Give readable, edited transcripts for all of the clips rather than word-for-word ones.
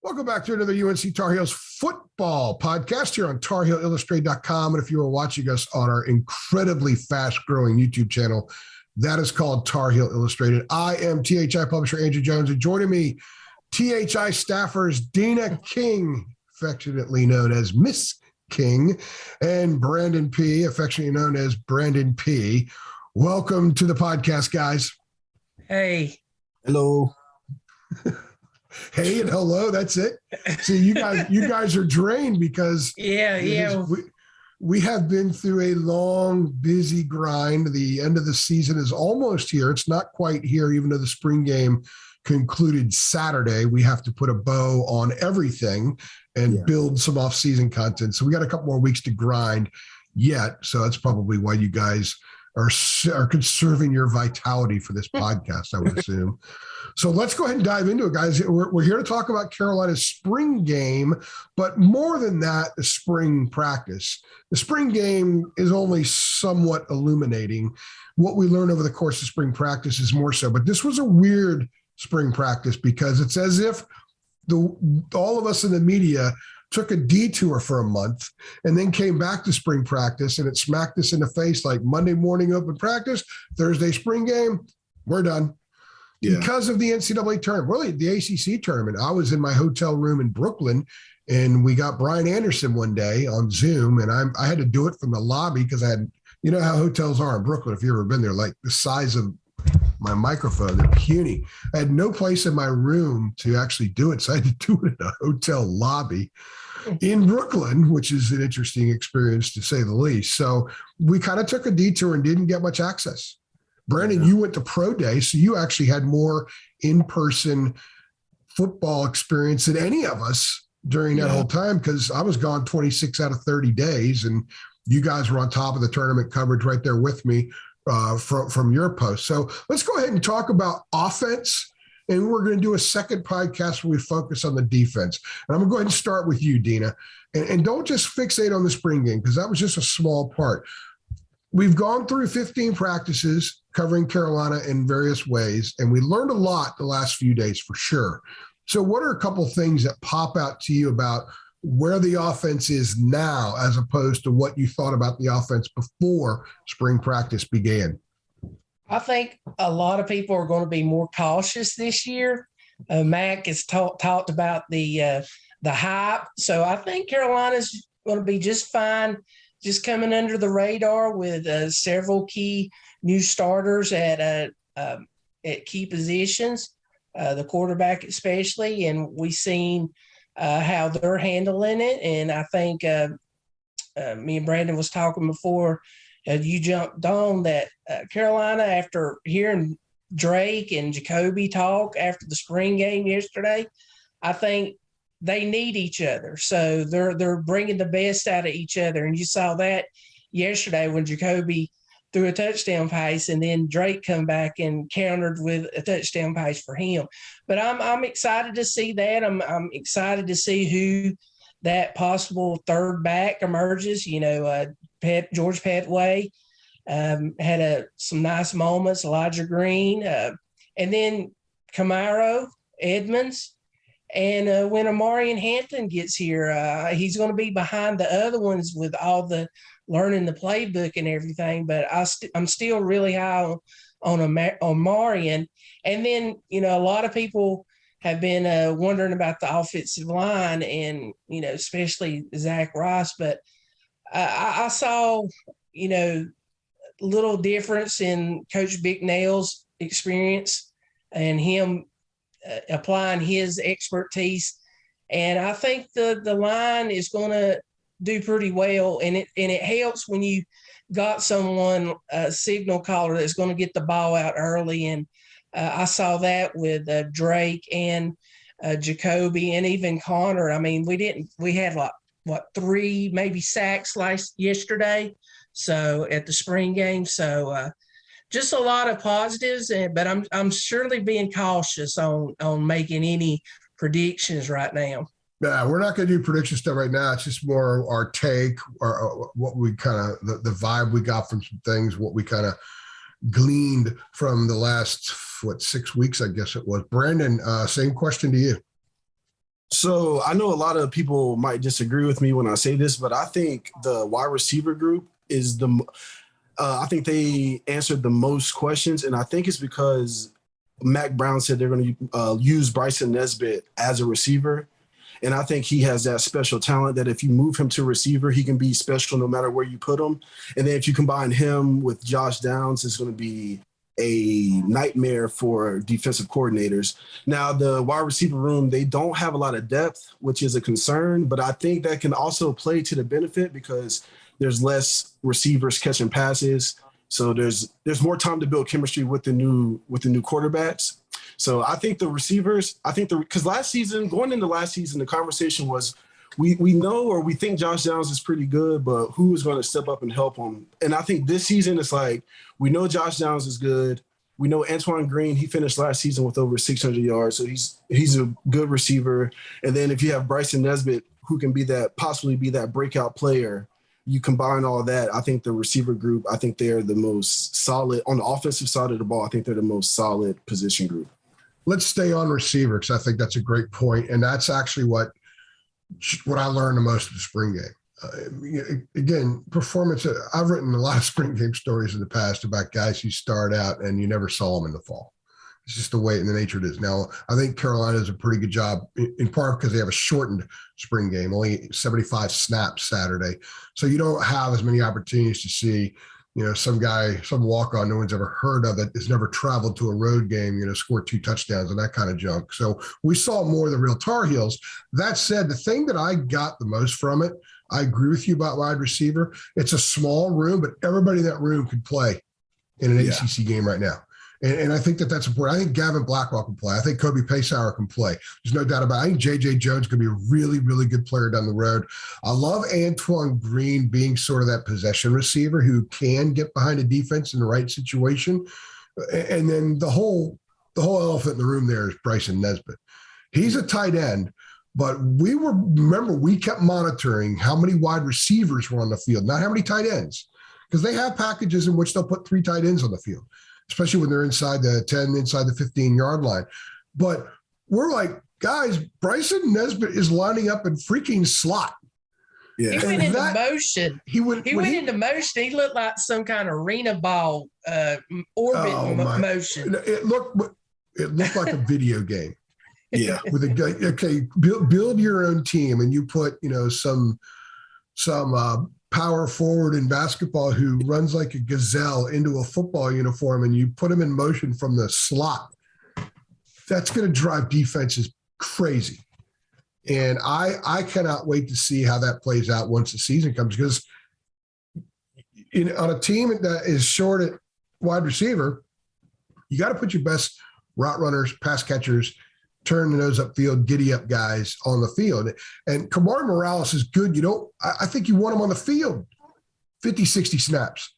Welcome back to another UNC Tar Heels football podcast here on TarHeelIllustrated.com. And if you are watching us on our incredibly fast-growing YouTube channel, that is called Tar Heel Illustrated. I am THI publisher Andrew Jones, and joining me, THI staffers Deana King, affectionately known as Miss King, and Brandon Peay, affectionately known as Brandon Peay. Welcome to the podcast, guys. Hey. Hello. Hey and hello. That's it. See, you guys are drained because we have been through a long, busy grind. The end of the season is almost here. It's not quite here, even though the spring game concluded Saturday. We have to put a bow on everything and build some off-season content. So we got a couple more weeks to grind yet. So that's probably why you guys are conserving your vitality for this podcast, I would assume. So let's go ahead and dive into it, guys. We're here to talk about Carolina's spring game, but more than that, the spring practice. The spring game is only somewhat illuminating. What we learn over the course of spring practice is more so, but this was a weird spring practice because it's as if all of us in the media took a detour for a month and then came back to spring practice, and it smacked us in the face like Monday morning open practice, Thursday spring game, we're done. Yeah. Because of the NCAA tournament, really the ACC tournament. I was in my hotel room in Brooklyn, and we got Brian Anderson one day on Zoom, and I had to do it from the lobby because I had, you know how hotels are in Brooklyn, if you've ever been there, like the size of my microphone, they're puny. I had no place in my room to actually do it, so I had to do it in a hotel lobby in Brooklyn, which is an interesting experience to say the least. So we kind of took a detour and didn't get much access. Brandon, you went to Pro Day, so you actually had more in-person football experience than any of us during that whole time, because I was gone 26 out of 30 days, and you guys were on top of the tournament coverage right there with me from your post. So let's go ahead and talk about offense, and we're going to do a second podcast where we focus on the defense. And I'm going to go ahead and start with you, Deana, and don't just fixate on the spring game, because that was just a small part. We've gone through 15 practices covering Carolina in various ways, and we learned a lot the last few days for sure. So what are a couple of things that pop out to you about where the offense is now as opposed to what you thought about the offense before spring practice began? I think a lot of people are going to be more cautious this year. Mac has talked about the hype. So I think Carolina's going to be just fine, just coming under the radar with several key new starters at key positions, the quarterback especially, and we've seen how they're handling it. And I think me and Brandon was talking before you jumped on that Carolina, after hearing Drake and Jacoby talk after the spring game yesterday, I think they need each other. So they're bringing the best out of each other. And you saw that yesterday when Jacoby threw a touchdown pass, and then Drake come back and countered with a touchdown pass for him. But I'm excited to see that. I'm excited to see who that possible third back emerges. You know, George Petway had some nice moments, Elijah Green, and then Camaro, Edmonds. And when Amarian Hampton gets here, he's going to be behind the other ones with all the learning the playbook and everything. But I'm still really high on Amarian. And then, you know, a lot of people have been wondering about the offensive line and, you know, especially Zach Ross. But I saw, you know, little difference in Coach Bicknell's experience and him applying his expertise. And I think the line is going to do pretty well. And it helps when you got someone, a signal caller, that's going to get the ball out early. And I saw that with Drake and Jacoby and even Connor. I mean, we had like 3 maybe sacks yesterday. So at the spring game. So just a lot of positives, but I'm surely being cautious on making any predictions right now. Yeah, we're not going to do prediction stuff right now. It's just more our take or what we kind of the vibe we got from some things, what we kind of gleaned from the last 6 weeks, I guess it was. Brandon, same question to you. So I know a lot of people might disagree with me when I say this, but I think the wide receiver group is I think they answered the most questions, and I think it's because Mac Brown said they're going to use Bryson Nesbit as a receiver. And I think he has that special talent that if you move him to receiver, he can be special no matter where you put him. And then if you combine him with Josh Downs, it's going to be a nightmare for defensive coordinators. Now, the wide receiver room, they don't have a lot of depth, which is a concern, but I think that can also play to the benefit because there's less receivers catching passes. So there's more time to build chemistry with the new quarterbacks. So I think the receivers, because going into last season, the conversation was we know or we think Josh Downs is pretty good, but who is going to step up and help him? And I think this season it's like we know Josh Downs is good. We know Antoine Green, he finished last season with over 600 yards, so he's a good receiver. And then if you have Bryson Nesbit, who can possibly be that breakout player, you combine all that, I think the receiver group, I think they're the most solid on the offensive side of the ball. I think they're the most solid position group. Let's stay on receiver because I think that's a great point, and that's actually what I learned the most of the spring game. Again, performance. I've written a lot of spring game stories in the past about guys who start out and you never saw them in the fall. It's just the way and the nature it is. Now, I think Carolina does a pretty good job in part because they have a shortened spring game, only 75 snaps Saturday, so you don't have as many opportunities to see. Some guy, some walk-on no one's ever heard of that has never traveled to a road game, score 2 touchdowns and that kind of junk. So we saw more of the real Tar Heels. That said, the thing that I got the most from it, I agree with you about wide receiver. It's a small room, but everybody in that room could play in an ACC game right now. And I think that's important. I think Gavin Blackwell can play. I think Kobe Paysauer can play. There's no doubt about it. I think J.J. Jones could be a really, really good player down the road. I love Antoine Green being sort of that possession receiver who can get behind a defense in the right situation. And then the whole elephant in the room there is Bryson Nesbit. He's a tight end, but we kept monitoring how many wide receivers were on the field, not how many tight ends, because they have packages in which they'll put 3 tight ends on the field, especially when they're inside the 10, inside the 15-yard line. But we're like, guys, Bryson Nesbit is lining up in freaking slot. Yeah. He went into motion. He went into motion. He looked like some kind of arena ball orbit motion. It looked like a video game. Yeah. With a guy, okay, build your own team, and you put some power forward in basketball who runs like a gazelle into a football uniform, and you put him in motion from the slot. That's going to drive defenses crazy. And I cannot wait to see how that plays out once the season comes, because on a team that is short at wide receiver, you got to put your best route runners, pass catchers, turn the nose upfield, giddy up guys on the field. And Kamari Morales is good. I think you want him on the field 50, 60 snaps.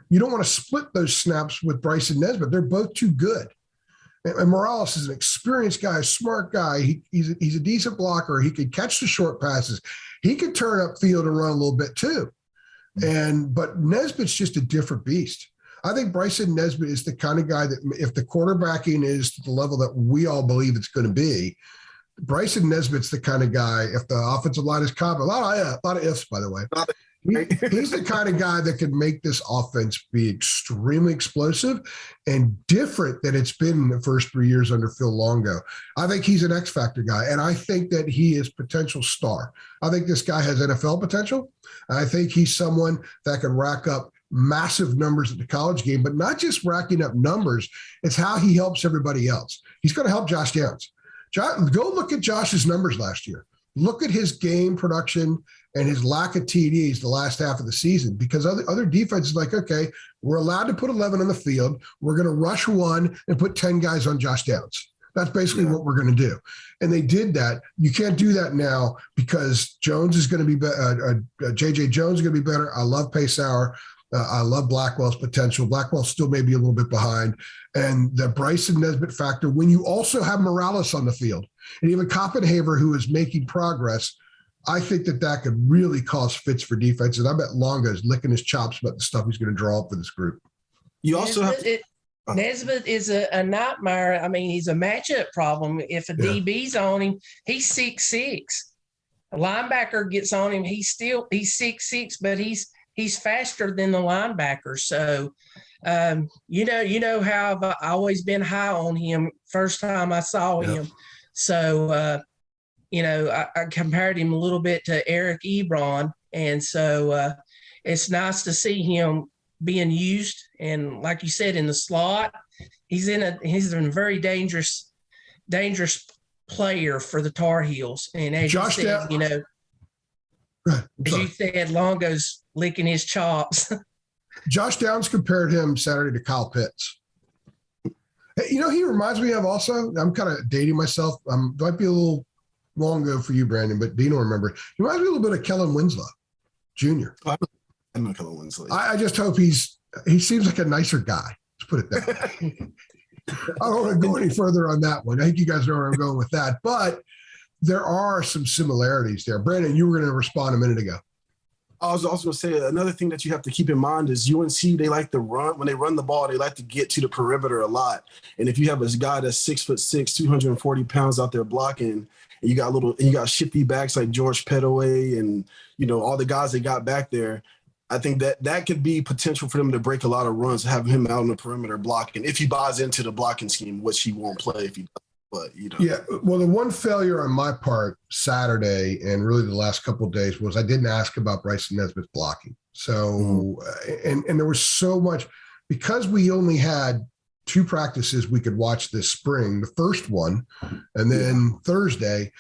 You don't want to split those snaps with Bryson Nesbit. They're both too good. And Morales is an experienced guy, a smart guy. He's a decent blocker. He could catch the short passes. He could turn upfield and run a little bit too. But Nesbitt's just a different beast. I think Bryson Nesbit is the kind of guy that if the quarterbacking is to the level that we all believe it's going to be, Bryson Nesbitt's the kind of guy, if the offensive line is competent, a lot of ifs, by the way. He's the kind of guy that can make this offense be extremely explosive and different than it's been in the first 3 years under Phil Longo. I think he's an X factor guy, and I think that he is potential star. I think this guy has NFL potential. I think he's someone that can rack up massive numbers at the college game, but not just racking up numbers. It's how he helps everybody else. He's going to help Josh Downs. Go look at Josh's numbers last year. Look at his game production and his lack of TDs the last half of the season, because other defenses like, okay, we're allowed to put 11 on the field. We're going to rush 1 and put 10 guys on Josh Downs. That's basically what we're going to do. And they did that. You can't do that now because Jones is going to be better. J.J. Jones is going to be better. I love Paysauer. I love Blackwell's potential. Blackwell still may be a little bit behind. And the Bryson Nesbit factor, when you also have Morales on the field and even Koppenhaver, who is making progress, I think that could really cause fits for defenses. I bet Longo's licking his chops about the stuff he's going to draw up for this group. You also have Nesbit is a nightmare. I mean, he's a matchup problem. If a DB's on him, he's 6'6". A linebacker gets on him, he's 6'6", but he's faster than the linebacker. So, you know how I've always been high on him first time I saw him. So, I compared him a little bit to Eric Ebron. And so it's nice to see him being used. And like you said, in the slot, he's in a very dangerous player for the Tar Heels. And as Josh you said, as you said, Longo's licking his chops. Josh Downs compared him Saturday to Kyle Pitts. Hey, he reminds me of also, I'm kind of dating myself. Might be a little long ago for you, Brandon, but Deana will remember. He reminds me a little bit of Kellen Winslow Jr. I know Kellen Winslow. I just hope he seems like a nicer guy. Let's put it that way. I don't want to go any further on that one. I think you guys know where I'm going with that. But there are some similarities there. Brandon, you were going to respond a minute ago. I was also going to say another thing that you have to keep in mind is UNC, they like to run. When they run the ball, they like to get to the perimeter a lot. And if you have a guy that's 6'6", 240 pounds out there blocking, and you got shifty backs like George Pettaway and, all the guys they got back there, I think that could be potential for them to break a lot of runs, having him out on the perimeter blocking. If he buys into the blocking scheme, which he won't play if he does. But Yeah, well, the one failure on my part Saturday and really the last couple of days was I didn't ask about Bryson Nesbit's blocking. So, and there was so much because we only had 2 practices we could watch this spring. The first one, and then Thursday.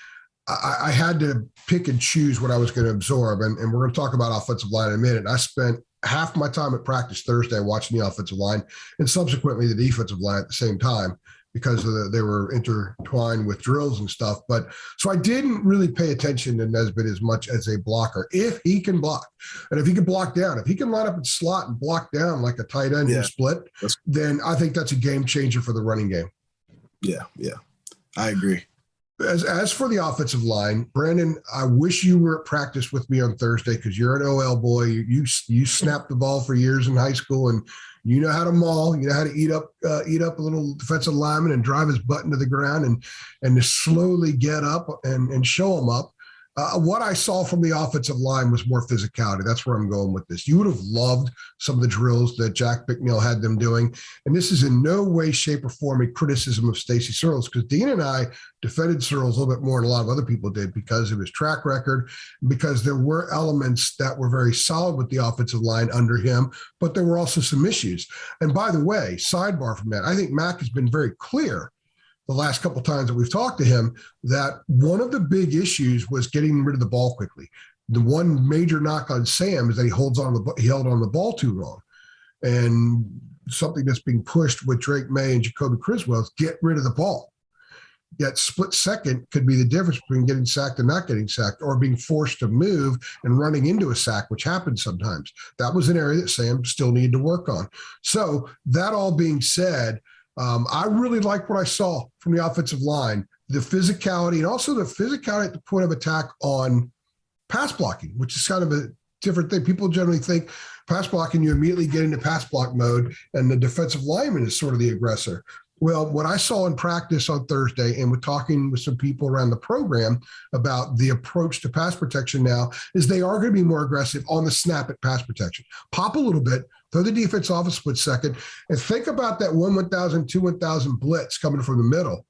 I had to pick and choose what I was going to absorb. And we're going to talk about offensive line in a minute. I spent half my time at practice Thursday watching the offensive line and subsequently the defensive line at the same time because they were intertwined with drills and stuff. But so I didn't really pay attention to Nesbit as much as a blocker. If he can block and if he can block down, if he can line up and slot and block down like a tight end who split, then I think that's a game changer for the running game. Yeah. I agree. As for the offensive line, Brandon, I wish you were at practice with me on Thursday because you're an OL boy. You snapped the ball for years in high school, and you know how to maul. You know how to eat up a little defensive lineman and drive his butt into the ground and to slowly get up and show him up. What I saw from the offensive line was more physicality. That's where I'm going with this. You would have loved some of the drills that Jack Bicknell had them doing. And this is in no way, shape, or form a criticism of Stacy Searles because Dean and I defended Searles a little bit more than a lot of other people did because of his track record, because there were elements that were very solid with the offensive line under him, but there were also some issues. And by the way, sidebar from that, I think Mac has been very clear the last couple of times that we've talked to him, that one of the big issues was getting rid of the ball quickly. The one major knock on Sam is that he held on the ball too long. And something that's being pushed with Drake May and Jacoby Criswell is get rid of the ball. Yet split second could be the difference between getting sacked and not getting sacked or being forced to move and running into a sack, which happens sometimes. That was an area that Sam still needed to work on. So that all being said, I really like what I saw from the offensive line, the physicality and also the physicality at the point of attack on pass blocking, which is kind of a different thing. People generally think pass blocking, you immediately get into pass block mode and the defensive lineman is sort of the aggressor. Well, what I saw in practice on Thursday and with talking with some people around the program about the approach to pass protection now is they are going to be more aggressive on the snap at pass protection. Pop a little bit, throw the defense off a split second, and think about that 1,000, 2,000 blitz coming from the middle.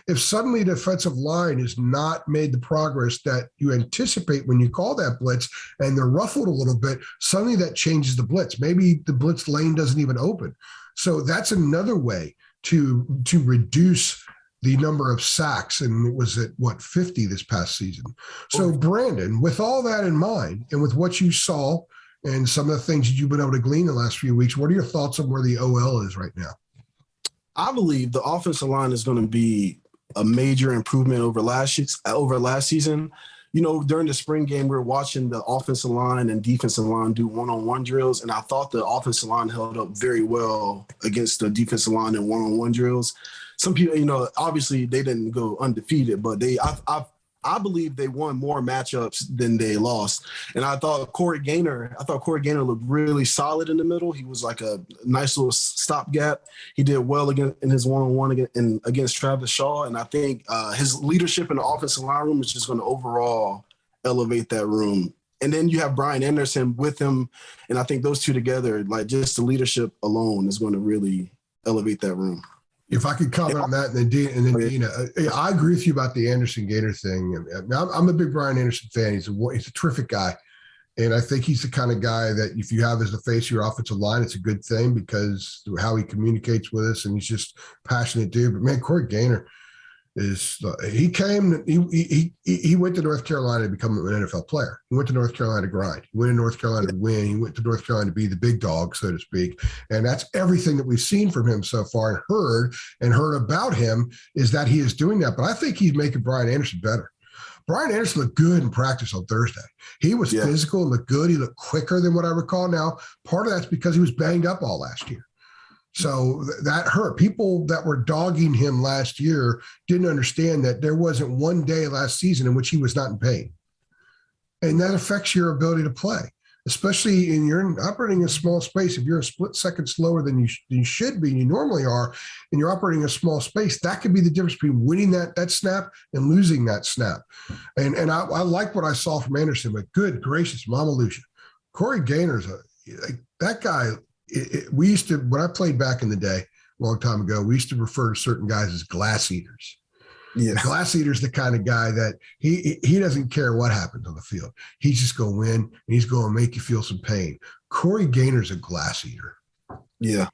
If suddenly the defensive line has not made the progress that you anticipate when you call that blitz and they're ruffled a little bit, suddenly that changes the blitz. Maybe the blitz lane doesn't even open. So that's another way to reduce the number of sacks, and it was at 50 this past season. So Brandon, with all that in mind and with what you saw and some of the things that you've been able to glean the last few weeks, what are your thoughts on where the OL is right now? I believe the offensive line is going to be a major improvement over last season. During the spring game, we were watching the offensive line and defensive line do one-on-one drills, and I thought the offensive line held up very well against the defensive line in one-on-one drills. Some people, obviously they didn't go undefeated, but I I believe they won more matchups than they lost. And I thought Corey Gaynor looked really solid in the middle. He was like a nice little stopgap. He did well in his one-on-one against Travis Shaw. And I think his leadership in the offensive line room is just going to overall elevate that room. And then you have Brian Anderson with him. And I think those two together, like just the leadership alone is going to really elevate that room. If I could comment on that, and then Deana, I agree with you about the Anderson Gaynor thing. I'm a big Brian Anderson fan. He's a terrific guy, and I think he's the kind of guy that if you have as the face of your offensive line, it's a good thing because how he communicates with us, and he's just passionate dude. But man, Corey Gaynor he went to North Carolina to become an NFL player. He went to North Carolina to grind. He went to North Carolina to win. He went to North Carolina to be the big dog, so to speak. And that's everything that we've seen from him so far and heard about him is that he is doing that. But I think he's making Brian Anderson better. Brian Anderson looked good in practice on Thursday. He was physical and looked good. He looked quicker than what I recall. Now, part of that's because he was banged up all last year. So that hurt. People that were dogging him last year didn't understand that there wasn't one day last season in which he was not in pain. And that affects your ability to play, especially in you're operating in a small space. If you're a split second slower than you should be, and you normally are, and you're operating in a small space, that could be the difference between winning that snap and losing that snap. And I like what I saw from Anderson, but good gracious, Mama Lucia. Corey Gaynor's that guy. We used to, when I played back in the day, a long time ago, we used to refer to certain guys as glass eaters. Yeah, glass eater's the kind of guy that he doesn't care what happens on the field. He's just going to win, and he's going to make you feel some pain. Corey Gaynor's a glass eater. Yeah.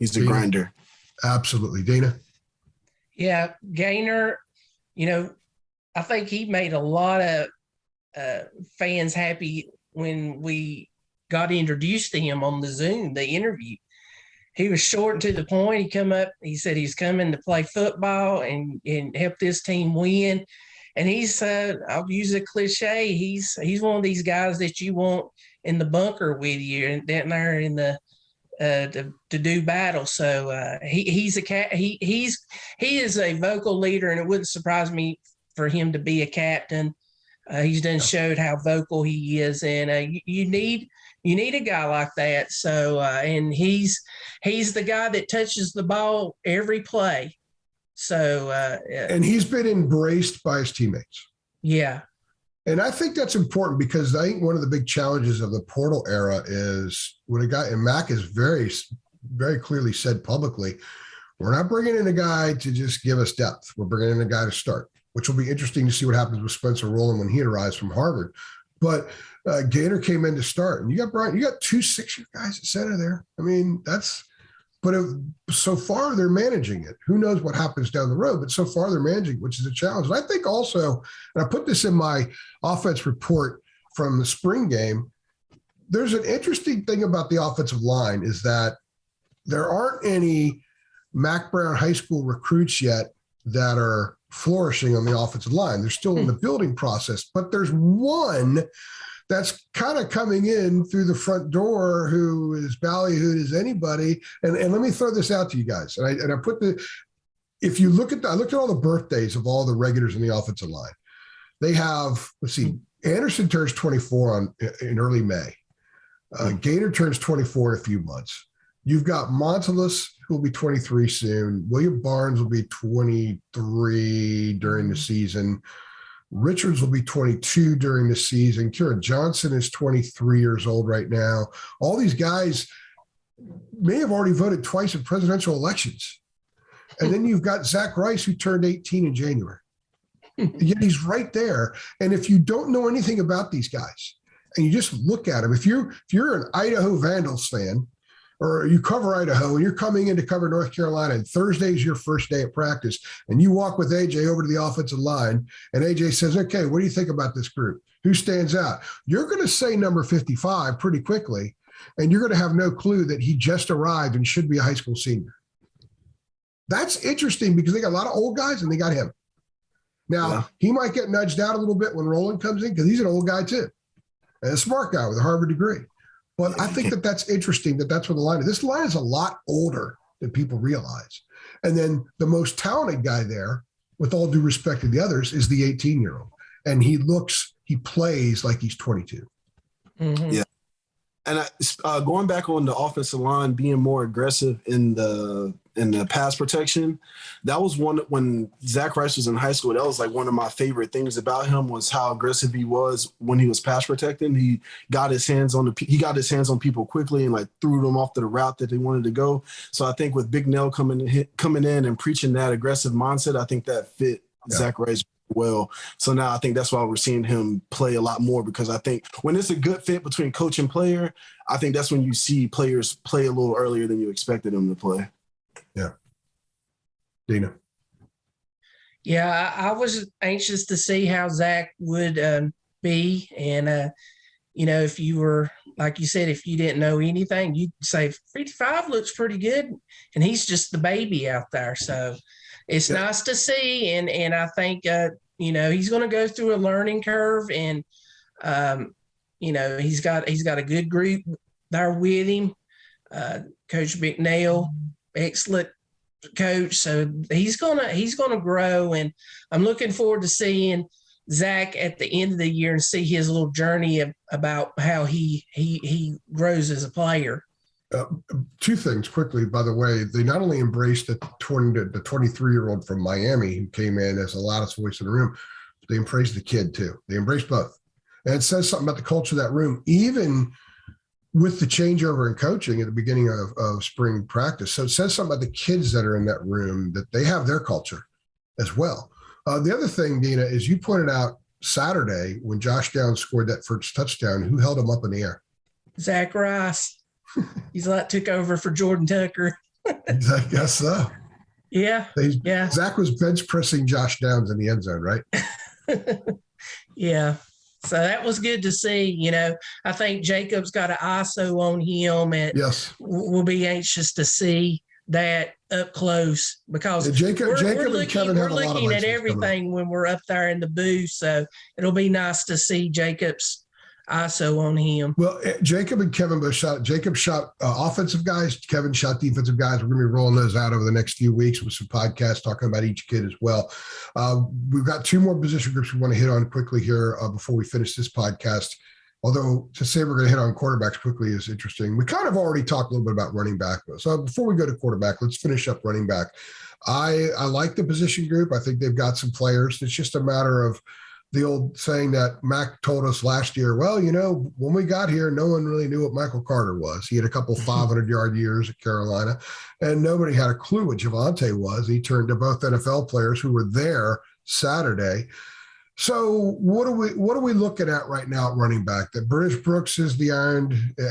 He's a grinder. Absolutely. Deana? Yeah, Gaynor, I think he made a lot of fans happy when we got introduced to him on the Zoom, the interview. He was short and to the point. He come up, he said he's coming to play football and help this team win. And he's, I'll use a cliche, he's one of these guys that you want in the bunker with you and down there in the to do battle. So he is a vocal leader, and it wouldn't surprise me for him to be a captain. He's done showed how vocal he is, and you need a guy like that. So and he's the guy that touches the ball every play. So and he's been embraced by his teammates. Yeah. And I think that's important because I think one of the big challenges of the portal era is when a guy, and Mac has very, very clearly said publicly, we're not bringing in a guy to just give us depth. We're bringing in a guy to start, which will be interesting to see what happens with Spencer Rowland when he arrives from Harvard. But Gaynor came in to start, and you got 2 6-year guys at center there. I mean, so far they're managing it. Who knows what happens down the road, but so far they're managing, which is a challenge. And I think also, and I put this in my offense report from the spring game, there's an interesting thing about the offensive line is that there aren't any Mac Brown high school recruits yet that are flourishing on the offensive line. They're still in the building process, but there's one that's kind of coming in through the front door who is ballyhooed as anybody. And let me throw this out to you guys. And I put if you look at I looked at all the birthdays of all the regulars in the offensive line. They have, let's see, Anderson turns 24 in early May. Gaynor turns 24 in a few months. You've got Montalus, who will be 23 soon. William Barnes will be 23 during the season. Richards will be 22 during the season. Kira Johnson is 23 years old right now. All these guys may have already voted twice in presidential elections. And then you've got Zach Rice, who turned 18 in January. Yet he's right there. And if you don't know anything about these guys and you just look at them, if you're an Idaho Vandals fan, or you cover Idaho and you're coming in to cover North Carolina, and Thursday's your first day at practice, and you walk with AJ over to the offensive line, and AJ says, okay, what do you think about this group? Who stands out? You're going to say number 55 pretty quickly, and you're going to have no clue that he just arrived and should be a high school senior. That's interesting because they got a lot of old guys, and they got him. Now, He might get nudged out a little bit when Rowland comes in because he's an old guy too, and a smart guy with a Harvard degree. But I think that's interesting that's where the line is. This line is a lot older than people realize. And then the most talented guy there with all due respect to the others, is the 18-year-old. And he plays like he's 22. Mm-hmm. Yeah. And going back on the offensive line, being more aggressive in the pass protection, that was one when Zach Rice was in high school. That was like one of my favorite things about him was how aggressive he was when he was pass protecting. He got his hands on people quickly and like threw them off to the route that they wanted to go. So I think with Big Nell coming in and preaching that aggressive mindset, I think that fit Zach Rice well. So now I think that's why we're seeing him play a lot more, because I think when it's a good fit between coach and player, I think that's when you see players play a little earlier than you expected them to play. Yeah. Deana. Yeah, I was anxious to see how Zach would be. And, if you were, like you said, if you didn't know anything, you'd say 55 looks pretty good. And he's just the baby out there. So it's nice to see. And I think, he's going to go through a learning curve. And, he's got a good group there with him. Coach McNeil, excellent coach. So he's gonna grow. And I'm looking forward to seeing Zach at the end of the year and see his little journey about how he grows as a player. Two things quickly, by the way. They not only embraced the 23-year-old from Miami who came in as the loudest voice in the room, but they embraced the kid too. They embraced both. And it says something about the culture of that room, even with the changeover in coaching at the beginning of spring practice. So it says something about the kids that are in that room, that they have their culture as well. The other thing, Deana, is you pointed out Saturday when Josh Downs scored that first touchdown, who held him up in the air? Zach Rice. He's took over for Jordan Tucker. I guess so. Yeah. Zach was bench pressing Josh Downs in the end zone, right? Yeah. So that was good to see. I think Jacob's got an ISO on him, and yes, we'll be anxious to see that up close, because Jacob we're looking at everything when we're up there in the booth. So it'll be nice to see Jacob's ISO on him. Well, Jacob and Kevin both shot. Jacob shot offensive guys. Kevin shot defensive guys. We're going to be rolling those out over the next few weeks with some podcasts talking about each kid as well. We've got two more position groups we want to hit on quickly here before we finish this podcast. Although to say we're going to hit on quarterbacks quickly is interesting. We kind of already talked a little bit about running back. So before we go to quarterback, let's finish up running back. I like the position group. I think they've got some players. It's just a matter of the old saying that Mac told us last year, well, when we got here, no one really knew what Michael Carter was. He had a couple 500-yard years at Carolina, and nobody had a clue what Javonte was. He turned to both NFL players who were there Saturday. So what are we looking at right now at running back? That British Brooks is the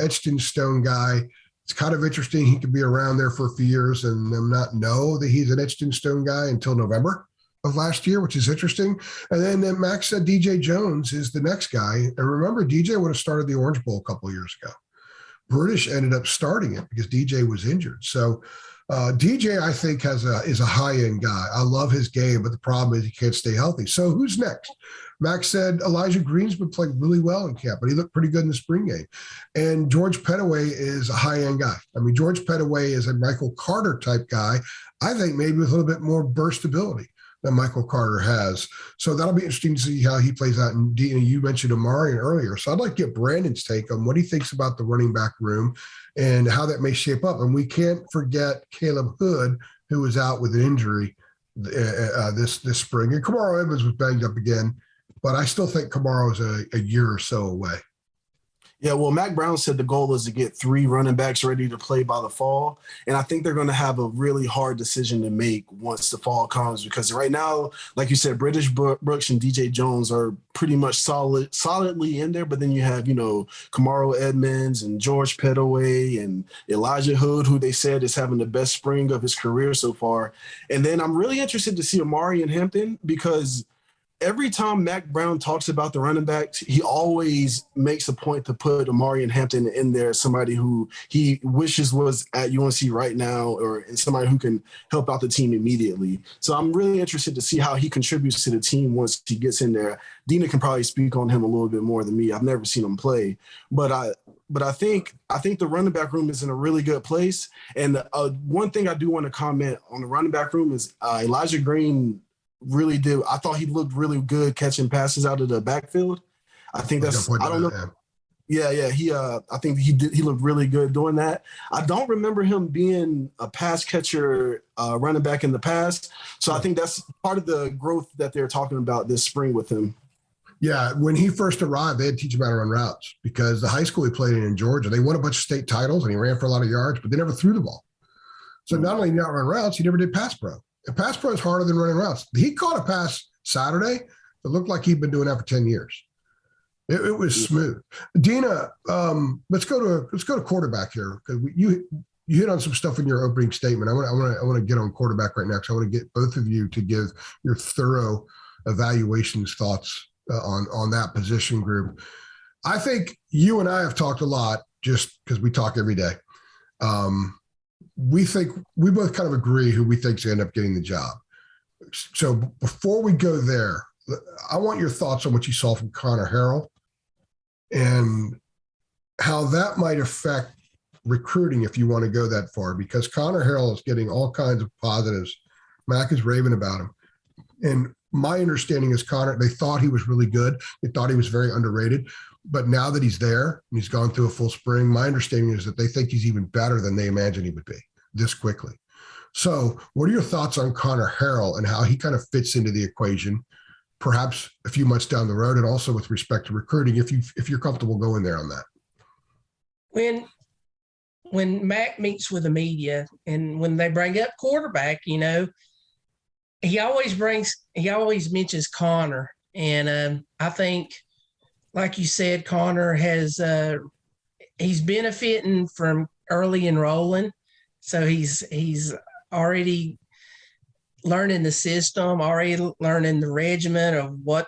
etched in stone guy. It's kind of interesting. He could be around there for a few years and them not know that he's an etched in stone guy until November of last year, which is interesting. And then Max said DJ Jones is the next guy. And remember, DJ would have started the Orange Bowl a couple of years ago. British ended up starting it because DJ was injured. So DJ, I think, is a high-end guy. I love his game, but the problem is he can't stay healthy. So who's next? Max said Elijah Green's been playing really well in camp, but he looked pretty good in the spring game. And George Pettaway is a high-end guy. I mean, George Pettaway is a Michael Carter type guy, I think maybe with a little bit more burstability than Michael Carter has. So that'll be interesting to see how he plays out. And you mentioned Amarian earlier. So I'd like to get Brandon's take on what he thinks about the running back room and how that may shape up. And we can't forget Caleb Hood, who was out with an injury this spring. And Kamaro Evans was banged up again, but I still think Kamaro is a year or so away. Yeah, well, Mac Brown said the goal is to get 3 running backs ready to play by the fall. And I think they're going to have a really hard decision to make once the fall comes, because right now, like you said, British Brooks and DJ Jones are pretty much solidly in there. But then you have, Kamaro Edmonds and George Pettaway and Elijah Hood, who they said is having the best spring of his career so far. And then I'm really interested to see Amari and Hampton, because every time Mac Brown talks about the running backs, he always makes a point to put Amari and Hampton in there, somebody who he wishes was at UNC right now, or somebody who can help out the team immediately. So I'm really interested to see how he contributes to the team once he gets in there. Deana can probably speak on him a little bit more than me. I've never seen him play, but I think the running back room is in a really good place. And one thing I do want to comment on the running back room is Elijah Green really did. I thought he looked really good catching passes out of the backfield. I think I don't know. Yeah. I think he looked really good doing that. I don't remember him being a pass catcher, running back in the past. So I think that's part of the growth that they're talking about this spring with him. Yeah, when he first arrived, they had to teach him how to run routes because the high school he played in Georgia, they won a bunch of state titles and he ran for a lot of yards, but they never threw the ball. So not only did he not run routes, he never did pass pro. And pass pro is harder than running routes. He caught a pass Saturday that looked like he'd been doing that for 10 years. It was smooth. Deana, let's go to quarterback here because you hit on some stuff in your opening statement. I want to get on quarterback right now because I want to get both of you to give your thorough evaluations, thoughts on that position group. I think you and I have talked a lot just because we talk every day. We both kind of agree who we think's going to end up getting the job. So before we go there, I want your thoughts on what you saw from Connor Harrell and how that might affect recruiting if you want to go that far, because Connor Harrell is getting all kinds of positives. Mac is raving about him. And my understanding is Connor, they thought he was really good. They thought he was very underrated. But now that he's there and he's gone through a full spring, my understanding is that they think he's even better than they imagined he would be this quickly. So what are your thoughts on Connor Harrell and how he kind of fits into the equation, perhaps a few months down the road, and also with respect to recruiting, if you're comfortable going there on that? When Mac meets with the media and when they bring up quarterback, he always mentions Connor. And I think, like you said, Connor he's benefiting from early enrolling. So he's already learning the system, already learning the regimen of what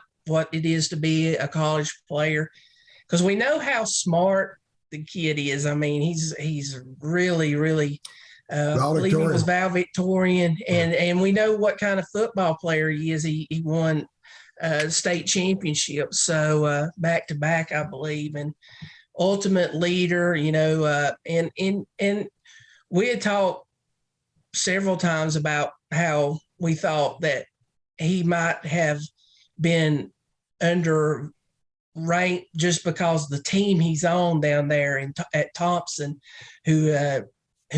it is to be a college player. Because we know how smart the kid is. I mean, he's really, really I believe he was valedictorian, and we know what kind of football player he is. He won state championships, so back to back, I believe, and ultimate leader. And we had talked several times about how we thought that he might have been under ranked just because the team he's on down there at Thompson, who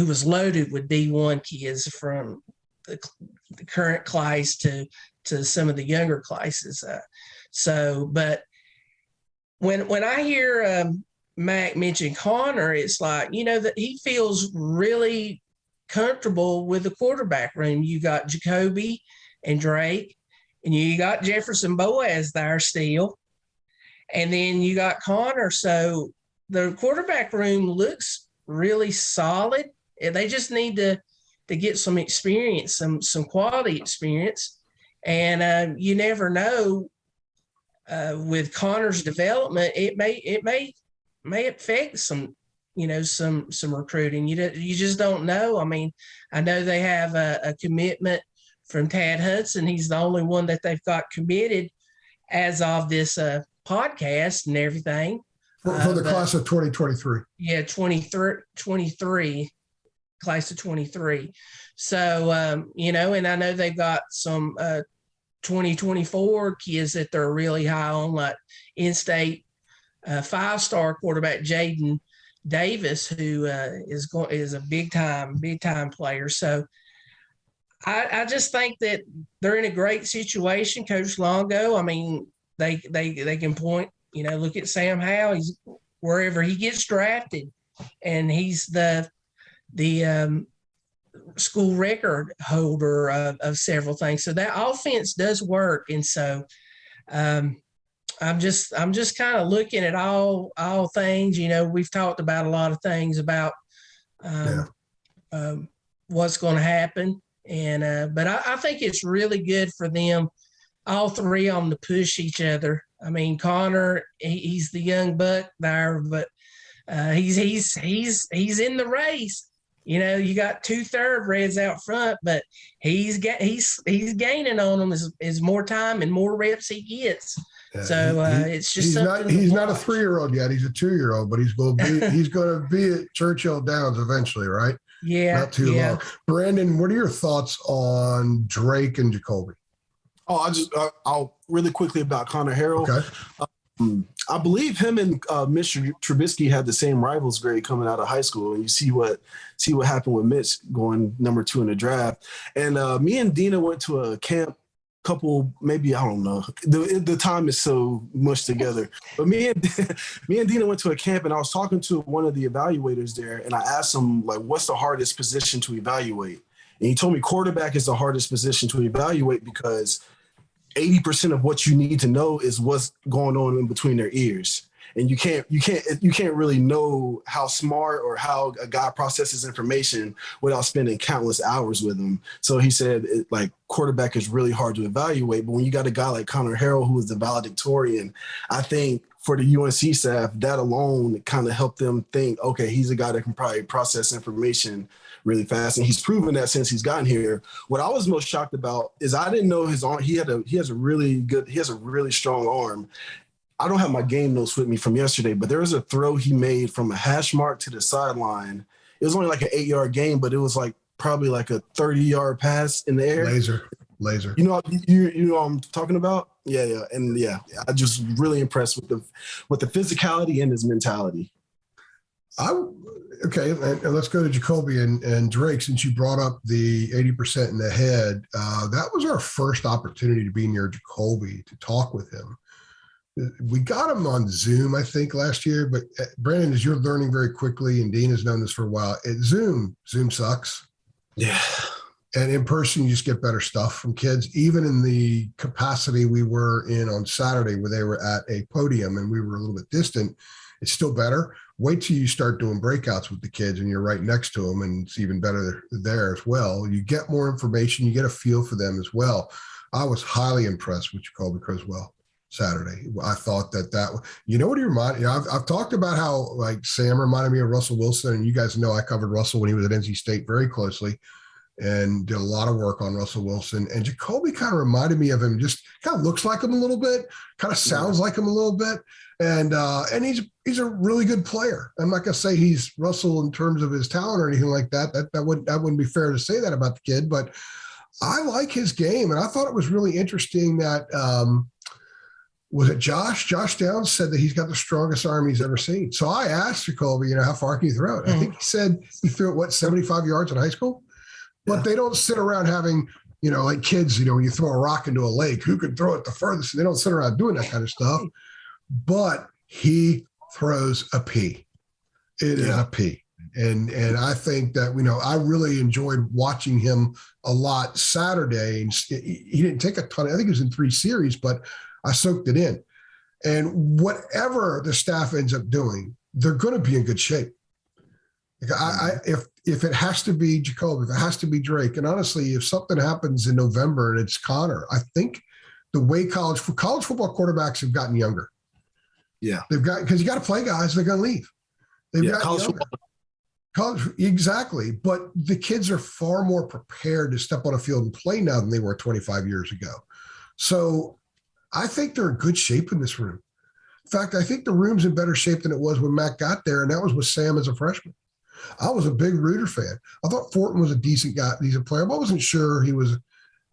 was loaded with D1 kids from the current class to some of the younger classes. But when I hear Mac mention Connor, it's like, that he feels really comfortable with the quarterback room. You got Jacoby and Drake, and you got Jefferson Boaz there still. And then you got Connor. So the quarterback room looks really solid. They just need to get some experience, some quality experience. And you never know with Connor's development, it may affect some recruiting. You just don't know. I mean, I know they have a commitment from Tad Hudson. He's the only one that they've got committed as of this podcast and everything. For the class of 2023. Yeah, 23, class of 23. So, and I know they've got some 2024 kids that they're really high on, like in-state 5-star quarterback Jaden Davis, who is a big time player. So I just think that they're in a great situation. Coach Longo, I mean, they can point, look at Sam Howell. He's wherever he gets drafted, and he's the school record holder of several things. So that offense does work. And so I'm just kind of looking at all things. We've talked about a lot of things about what's going to happen. And but I think it's really good for them, all three of them, to push each other. I mean, Connor, he's the young buck there, but he's in the race. You got 2 thoroughbreds out front, but he's gaining on them as more time and more reps he gets. So it's just he's not a 3-year-old yet. He's a 2-year-old, but he's going to be at Churchill Downs eventually, right? Yeah, not too long. Brandon, what are your thoughts on Drake and Jacoby? I'll really quickly about Connor Harrell. Okay. I believe him and Mr. Trubisky had the same rivals grade coming out of high school, and you see what happened with Mitch going number 2 in the draft. And me and Deana went to a camp couple, maybe, I don't know. The time is so mushed together. But me and Deana went to a camp, and I was talking to one of the evaluators there, and I asked him, like, what's the hardest position to evaluate? And he told me quarterback is the hardest position to evaluate because 80% of what you need to know is what's going on in between their ears. And you can't really know how smart or how a guy processes information without spending countless hours with him. So he said, quarterback is really hard to evaluate. But when you got a guy like Connor Harrell, who is the valedictorian, I think for the UNC staff, that alone kind of helped them think, okay, he's a guy that can probably process information really fast. And he's proven that since he's gotten here. What I was most shocked about is I didn't know his arm. He has a really strong arm. I don't have my game notes with me from yesterday, but there was a throw he made from a hash mark to the sideline. It was only like an 8-yard gain, but it was like probably like a 30-yard pass in the air. Laser. You know what I'm talking about? Yeah. And I just really impressed with the physicality and his mentality. Okay, and let's go to Jacoby and Drake. Since you brought up the 80% in the head, that was our first opportunity to be near Jacoby to talk with him. We got him on Zoom, I think, last year. But Brandon, as you're learning very quickly, and Dean has known this for a while, Zoom sucks. Yeah. And in person, you just get better stuff from kids, even in the capacity we were in on Saturday where they were at a podium and we were a little bit distant. It's still better. Wait till you start doing breakouts with the kids and you're right next to them, and it's even better there as well. You get more information. You get a feel for them as well. I was highly impressed with Jacoby Criswell Saturday. I thought that you know what he reminded me. I've talked about how like Sam reminded me of Russell Wilson, and you guys know I covered Russell when he was at NC State very closely and did a lot of work on Russell Wilson. And Jacoby kind of reminded me of him, just kind of looks like him a little bit, kind of sounds like him a little bit. And he's a really good player. I'm not going to say he's Russell in terms of his talent or anything like that. That wouldn't be fair to say that about the kid, but I like his game. And I thought it was really interesting that, was it Josh? Josh Downs said that he's got the strongest arm he's ever seen. So I asked Jacoby, how far can you throw it? I think he said he threw it, 75 yards in high school? But they don't sit around having, like kids, when you throw a rock into a lake, who can throw it the furthest? They don't sit around doing that kind of stuff. But he throws a P. It is a P. And I think that, I really enjoyed watching him a lot Saturday. And he didn't take a ton. I think it was in 3 series, but I soaked it in. And whatever the staff ends up doing, they're going to be in good shape. If it has to be Jacoby, if it has to be Drake, and honestly, if something happens in November and it's Connor, I think the way college football quarterbacks have gotten younger. Yeah, because you got to play guys, they're going to leave. They've got college younger. football. Exactly, but the kids are far more prepared to step on a field and play now than they were 25 years ago. So I think they're in good shape in this room. In fact, I think the room's in better shape than it was when Matt got there, and that was with Sam as a freshman. I was a big Reuter fan. I thought Fortin was a decent player, but I wasn't sure he was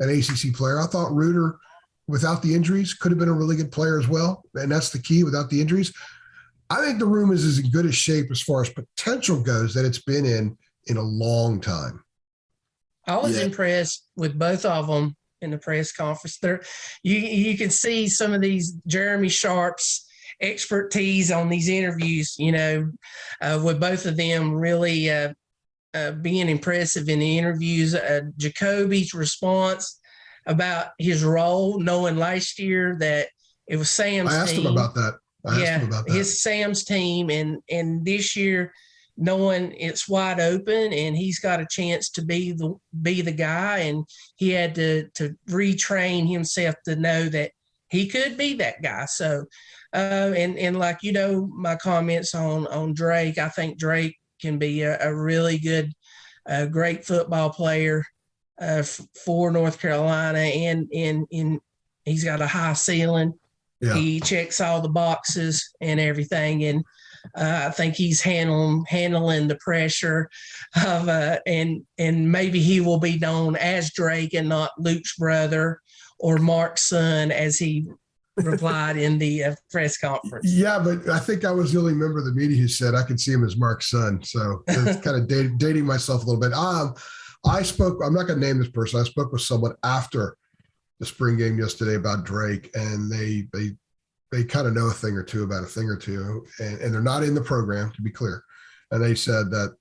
an ACC player. I thought Reuter, without the injuries, could have been a really good player as well, and that's the key, without the injuries. I think the room is as good a shape as far as potential goes that it's been in a long time. I was impressed with both of them in the press conference. There, you can see some of these Jeremy Sharp's expertise on these interviews, with both of them really being impressive in the interviews. Jacoby's response about his role, knowing last year that it was Sam's team. I asked him about that. His Sam's team, and this year knowing it's wide open and he's got a chance to be the guy, and he had to retrain himself to know that he could be that guy. So, and like, my comments on Drake, I think Drake can be a really good, great football player for North Carolina, and he's got a high ceiling. Yeah. He checks all the boxes and everything, and I think he's handling the pressure of and maybe he will be known as Drake and not Luke's brother or Mark's son, as he replied in the press conference. Yeah, but I think I was the only member of the media who said I could see him as Mark's son. So it's kind of dating myself a little bit. I spoke, I'm not going to name this person. I spoke with someone after the spring game yesterday about Drake, and they kind of know a thing or two about a thing or two, and they're not in the program, to be clear. And they said that,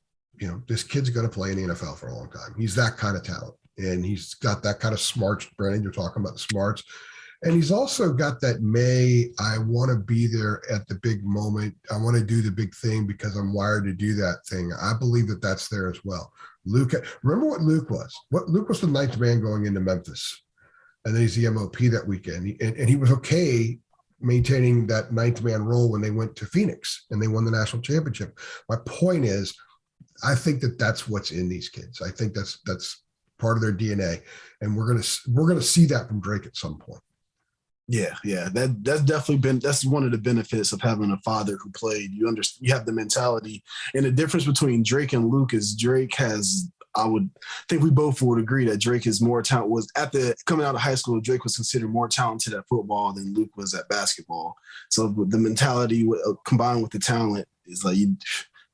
this kid's going to play in the NFL for a long time. He's that kind of talent, and he's got that kind of smarts. Brandon, you're talking about the smarts. And he's also got that I want to be there at the big moment. I want to do the big thing because I'm wired to do that thing. I believe that that's there as well. Luke, remember what Luke was? Luke was the ninth man going into Memphis. And then he's the MOP that weekend. And he was okay maintaining that ninth man role when they went to Phoenix and they won the national championship. My point is, I think that that's what's in these kids. I think that's part of their DNA. And we're gonna see that from Drake at some point. Yeah. That's definitely that's one of the benefits of having a father who played. You have the mentality, and the difference between Drake and Luke is Drake has. I would think we both would agree that Drake is more talent. Was coming out of high school, Drake was considered more talented at football than Luke was at basketball. So the mentality combined with the talent is like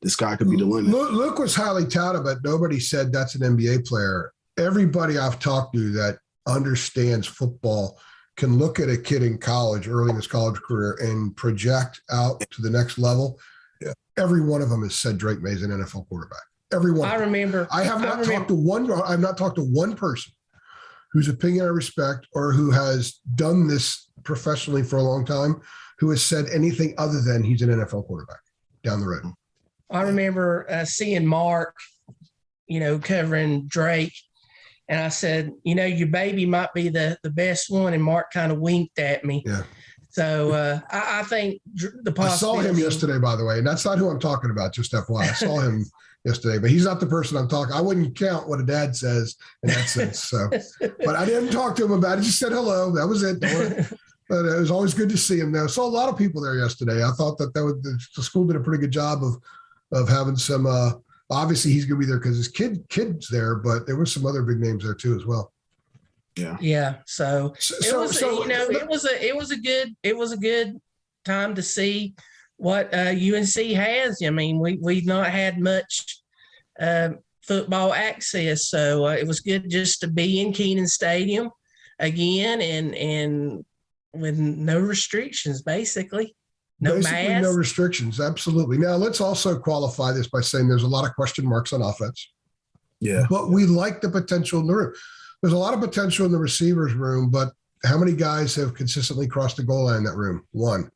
this guy could be the limit. Luke was highly touted, but nobody said that's an NBA player. Everybody I've talked to that understands football can look at a kid in college, early in his college career, and project out to the next level. Yeah. Every one of them has said Drake May's an NFL quarterback. Everyone. I remember. I have not talked to one person whose opinion I respect or who has done this professionally for a long time who has said anything other than he's an NFL quarterback down the road. I remember seeing Mark, covering Drake. And I said, your baby might be the best one. And Mark kind of winked at me. Yeah. So I think the possibility. I saw him yesterday, by the way, and that's not who I'm talking about, just FYI. I saw him yesterday, but he's not the person I'm talking. I wouldn't count what a dad says in that sense. So, but I didn't talk to him about it. Just said hello. That was it. But it was always good to see him there. Saw a lot of people there yesterday. I thought that the school did a pretty good job of having some. Obviously, he's going to be there because his kid's there, but there were some other big names there too as well. Yeah. So it was a good time to see what UNC has. I mean, we've not had much football access, so it was good just to be in Kenan Stadium again and with no restrictions, basically. No restrictions. Absolutely. Now let's also qualify this by saying there's a lot of question marks on offense. Yeah. But we like the potential in the room. There's a lot of potential in the receivers room, but how many guys have consistently crossed the goal line in that room? One.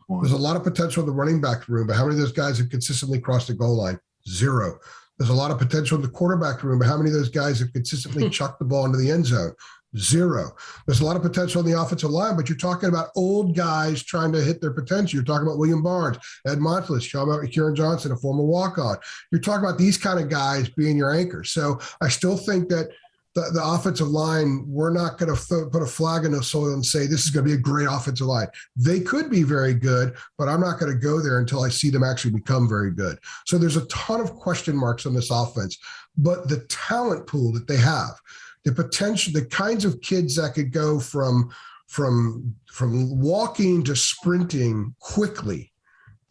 There's a lot of potential in the running back room, but how many of those guys have consistently crossed the goal line? Zero. There's a lot of potential in the quarterback room, but how many of those guys have consistently chucked the ball into the end zone? Zero. There's a lot of potential in the offensive line, but you're talking about old guys trying to hit their potential. You're talking about William Barnes, Ed Montless, you're talking about Kieran Johnson, a former walk-on. You're talking about these kind of guys being your anchors. So I still think that the offensive line, we're not going to put a flag in the soil and say this is going to be a great offensive line. They could be very good, but I'm not going to go there until I see them actually become very good. So there's a ton of question marks on this offense, but the talent pool that they have, the potential, the kinds of kids that could go from walking to sprinting quickly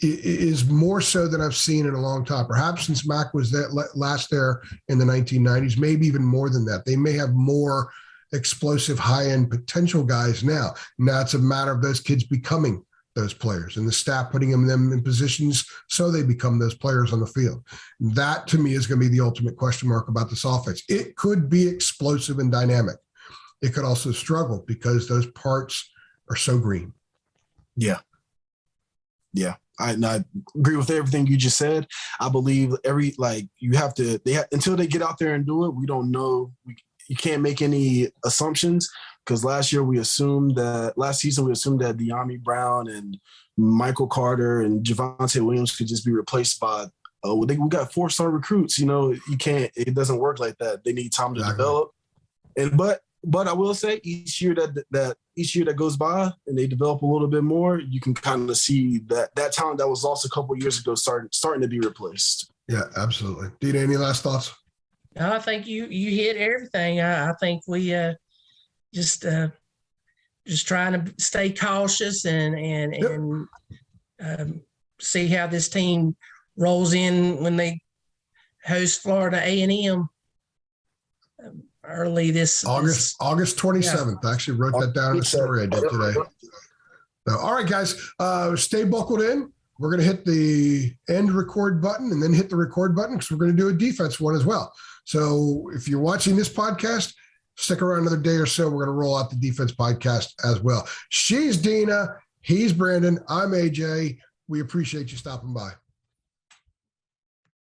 is more so than I've seen in a long time. Perhaps since Mac was last there in the 1990s, maybe even more than that. They may have more explosive, high-end potential guys now. Now it's a matter of those kids becoming those players and the staff putting them in positions so they become those players on the field. That, to me, is going to be the ultimate question mark about this offense. It could be explosive and dynamic. It could also struggle because those parts are so green. Yeah. I agree with everything you just said. I believe until they get out there and do it, we don't know. You can't make any assumptions because last season we assumed that De'Ami Brown and Michael Carter and Javonte Williams could just be replaced by we got 4-star recruits. It doesn't work like that. They need time to develop. But I will say each year that goes by and they develop a little bit more, you can kind of see that talent that was lost a couple of years ago starting to be replaced. Yeah, absolutely. Deana, any last thoughts? No, I think you hit everything. I think we just just trying to stay cautious and see how this team rolls in when they host Florida A&M early this August 27th. I actually wrote that down in the story I did today. So, all right, guys, stay buckled in. We're going to hit the end record button and then hit the record button because we're going to do a defense one as well. So if you're watching this podcast, stick around another day or so. We're going to roll out the defense podcast as well. She's Deana. He's Brandon. I'm AJ. We appreciate you stopping by.